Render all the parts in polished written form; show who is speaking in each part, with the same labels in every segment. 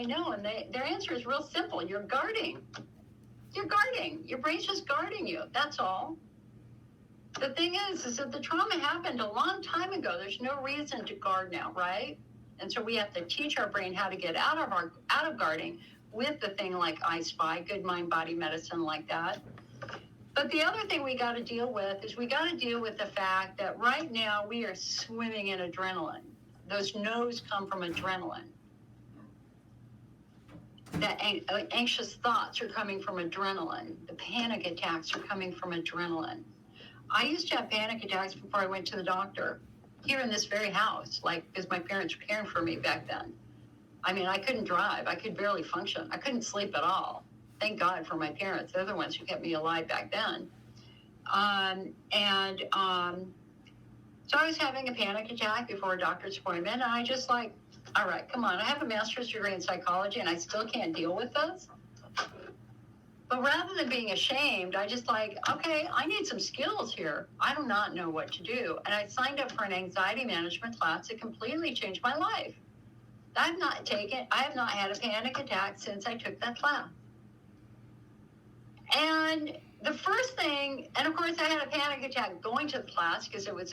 Speaker 1: say no? And their answer is real simple. You're guarding. You're guarding. Your brain's just guarding you. That's all. The thing is that the trauma happened a long time ago. There's no reason to guard now, right? And so we have to teach our brain how to get out of guarding with the thing like I Spy, good mind body medicine like that. But the other thing we got to deal with is we got to deal with the fact that right now we are swimming in adrenaline. Those no's come from adrenaline. That anxious thoughts are coming from adrenaline. The panic attacks are coming from adrenaline. I used to have panic attacks before I went to the doctor here in this very house, like, because my parents were caring for me back then. I mean, I couldn't drive. I could barely function. I couldn't sleep at all. Thank God for my parents. They're the ones who kept me alive back then. So I was having a panic attack before a doctor's appointment, and I just like, all right, come on. I have a master's degree in psychology, and I still can't deal with this. But rather than being ashamed, I just like, okay, I need some skills here. I do not know what to do. And I signed up for an anxiety management class that completely changed my life. I have not had a panic attack since I took that class. And the first thing, and of course I had a panic attack going to the class because it was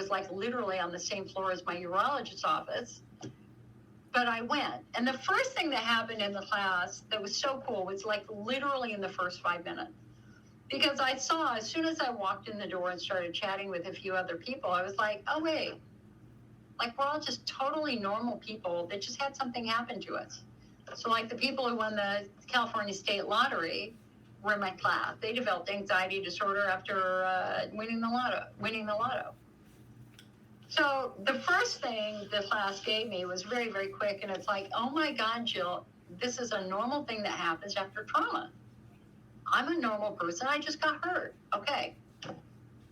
Speaker 1: like literally on the same floor as my urologist's office. But I went. And the first thing that happened in the class that was so cool was like literally in the first 5 minutes. Because I saw, as soon as I walked in the door and started chatting with a few other people, I was like, oh, wait. Like, we're all just totally normal people that just had something happen to us. So like the people who won the California State Lottery were in my class. They developed anxiety disorder after winning the lotto. So the first thing the class gave me was very, very quick. And it's like, oh my God, Jill, this is a normal thing that happens after trauma. I'm a normal person. I just got hurt. Okay.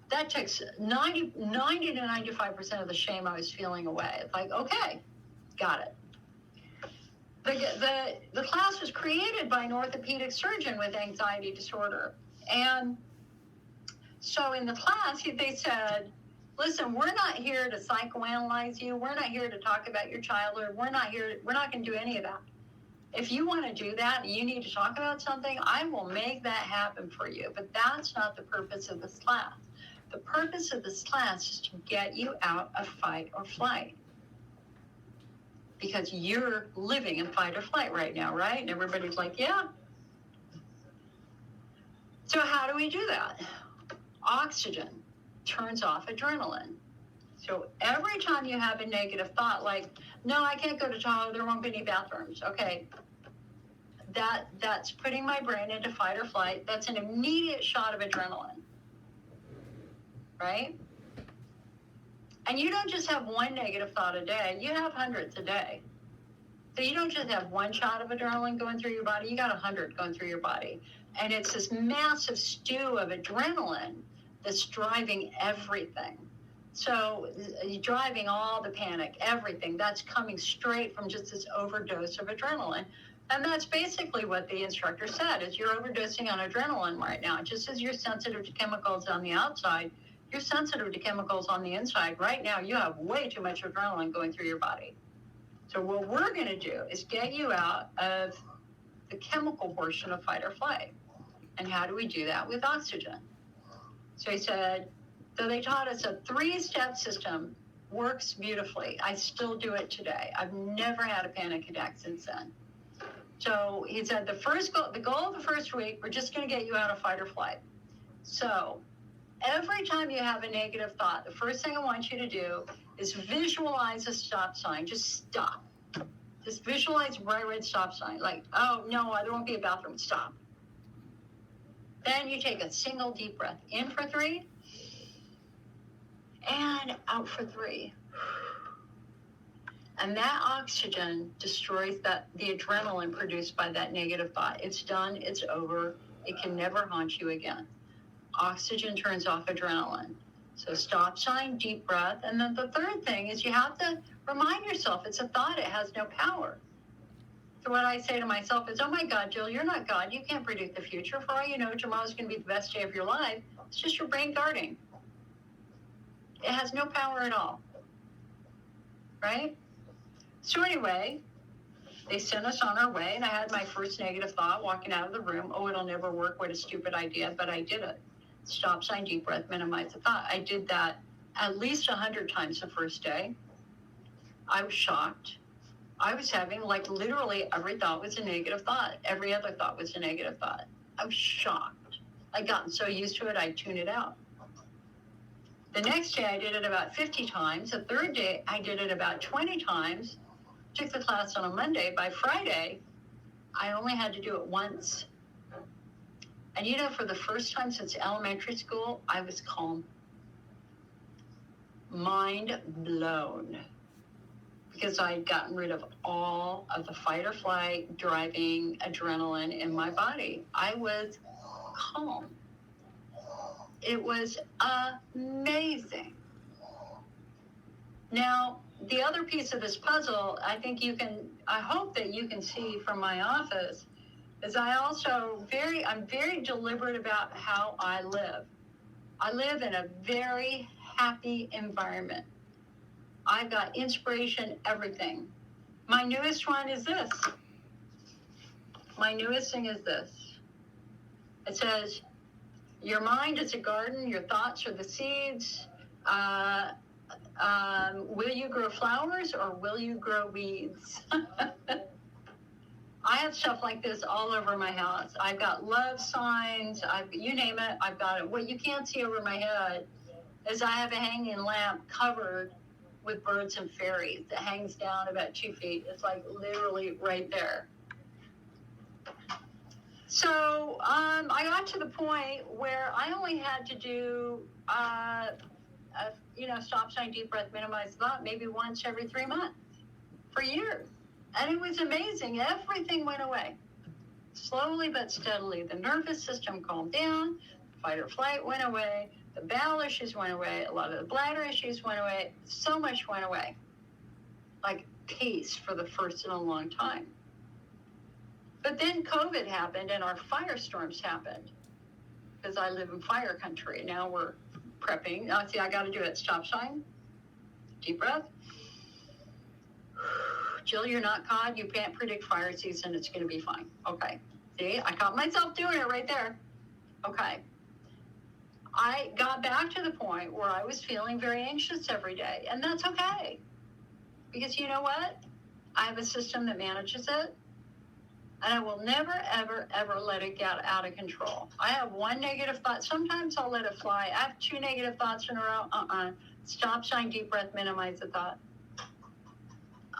Speaker 1: That takes 90 to 95% of the shame I was feeling away. It's like, okay, got it. The class was created by an orthopedic surgeon with anxiety disorder. And so in the class, they said, listen, we're not here to psychoanalyze you. We're not here to talk about your childhood. We're not going to do any of that. If you want to do that and you need to talk about something, I will make that happen for you. But that's not the purpose of this class. The purpose of this class is to get you out of fight or flight. Because you're living in fight or flight right now, right? And everybody's like, yeah. So how do we do that? Oxygen turns off adrenaline. So every time you have a negative thought, like, no, I can't go to toilet, there won't be any bathrooms. Okay, that's putting my brain into fight or flight. That's an immediate shot of adrenaline, right? And you don't just have one negative thought a day, you have hundreds a day. So you don't just have one shot of adrenaline going through your body, you got 100 going through your body. And it's this massive stew of adrenaline that's driving everything. So driving all the panic, everything, that's coming straight from just this overdose of adrenaline. And that's basically what the instructor said, is you're overdosing on adrenaline right now. Just as you're sensitive to chemicals on the outside, you're sensitive to chemicals on the inside. Right now, you have way too much adrenaline going through your body. So what we're going to do is get you out of the chemical portion of fight or flight. And how do we do that? With oxygen. So he said, so they taught us a 3-step system, works beautifully. I still do it today. I've never had a panic attack since then. So he said the goal of the first week, we're just going to get you out of fight or flight. So every time you have a negative thought, the first thing I want you to do is visualize a stop sign. Just stop. Just visualize a bright red stop sign. Like, oh, no, there won't be a bathroom. Stop. Then you take a single deep breath. In for 3 and out for 3. And that oxygen destroys the adrenaline produced by that negative thought. It's done. It's over. It can never haunt you again. Oxygen turns off adrenaline. So stop sign, deep breath. And then the third thing is you have to remind yourself it's a thought. It has no power. So what I say to myself is, oh my God, Jill, you're not God. You can't predict the future. For all you know, tomorrow's going to be the best day of your life. It's just your brain guarding. It has no power at all. Right? So anyway, They sent us on our way, and I had my first negative thought walking out of the room. Oh, it'll never work. What a stupid idea. But I did it. Stop sign, deep breath, minimize the thought. I did that at least 100 times the first day. I was shocked. I was having, like, literally every thought was a negative thought. Every other thought was a negative thought. I was shocked. I'd gotten so used to it, I'd tune it out. The next day, I did it about 50 times. The third day, I did it about 20 times. Took the class on a Monday. By Friday, I only had to do it once. And you know, for the first time since elementary school, I was calm. Mind blown. Because I'd gotten rid of all of the fight or flight, driving adrenaline in my body. I was calm. It was amazing. Now, the other piece of this puzzle, I hope that you can see from my office, is I'm very deliberate about how I live. I live in a very happy environment. I've got inspiration, everything. My newest one is this. My newest thing is this. It says, your mind is a garden, your thoughts are the seeds. Will you grow flowers or will you grow weeds? I have stuff like this all over my house. I've got love signs, you name it, I've got it. What you can't see over my head is I have a hanging lamp covered with birds and fairies that hangs down about 2 feet. It's like literally right there. So I got to the point where I only had to do, stop sign, deep breath, minimize thought, maybe once every 3 months for years. And it was amazing. Everything went away. Slowly but steadily, the nervous system calmed down, fight or flight went away, the bowel issues went away, a lot of the bladder issues went away, so much went away. Like peace for the first in a long time. But then COVID happened and our firestorms happened because I live in fire country. Now we're prepping. See, I got to do it. Stop sign. Deep breath. Jill, you're not caught. You can't predict fire season. It's going to be fine. Okay. See, I caught myself doing it right there. Okay. I got back to the point where I was feeling very anxious every day. And that's okay. Because you know what? I have a system that manages it. And I will never, ever, ever let it get out of control. I have one negative thought. Sometimes I'll let it fly. I have 2 negative thoughts in a row. Stop sign, deep breath, minimize the thought.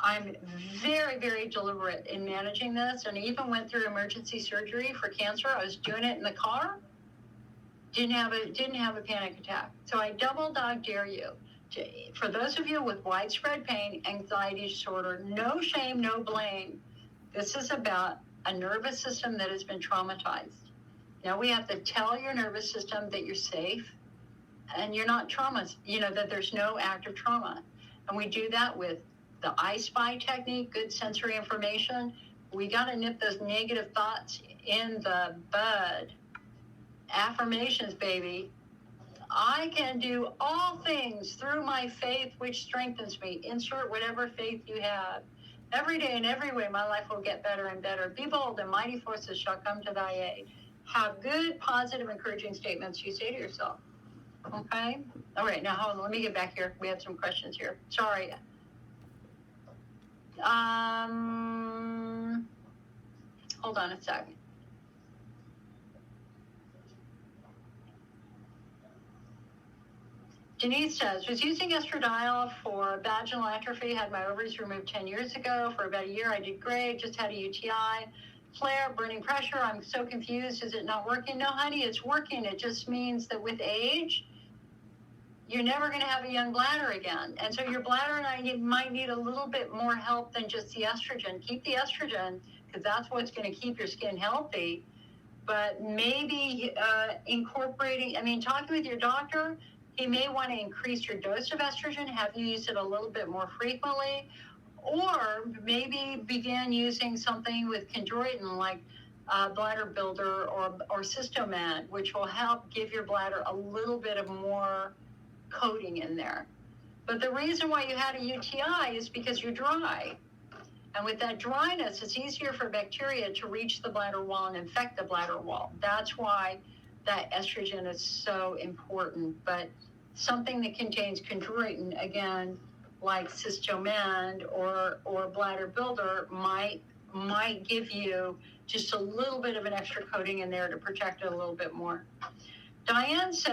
Speaker 1: I'm very, very deliberate in managing this. And I even went through emergency surgery for cancer. I was doing it in the car. Didn't have a panic attack. So I double dog dare you. For those of you with widespread pain, anxiety disorder, no shame, no blame. This is about a nervous system that has been traumatized. Now we have to tell your nervous system that you're safe and you're not that there's no active trauma. And we do that with the I Spy technique, good sensory information. We got to nip those negative thoughts in the bud. Affirmations, baby. I can do all things through my faith, which strengthens me. Insert whatever faith you have. Every day and every way, my life will get better and better. Be bold and mighty forces shall come to thy aid. Have good, positive, encouraging statements you say to yourself. Okay? All right, now hold on. Let me get back here. We have some questions here. Sorry. Hold on a second. Denise says, was using estradiol for vaginal atrophy, had my ovaries removed 10 years ago. For about a year, I did great, just had a UTI. Flare, burning pressure, I'm so confused. Is it not working? No, honey, it's working. It just means that with age, you're never going to have a young bladder again. And so your bladder might need a little bit more help than just the estrogen. Keep the estrogen, because that's what's going to keep your skin healthy. But maybe incorporating, talking with your doctor, he may want to increase your dose of estrogen, have you use it a little bit more frequently, or maybe begin using something with chondroitin like bladder builder or Cystomed, which will help give your bladder a little bit of more coating in there. But the reason why you had a UTI is because you're dry. And with that dryness, it's easier for bacteria to reach the bladder wall and infect the bladder wall. That's why that estrogen is so important. But something that contains chondroitin, again, like Cystomend or Bladder Builder, might give you just a little bit of an extra coating in there to protect it a little bit more. Diane said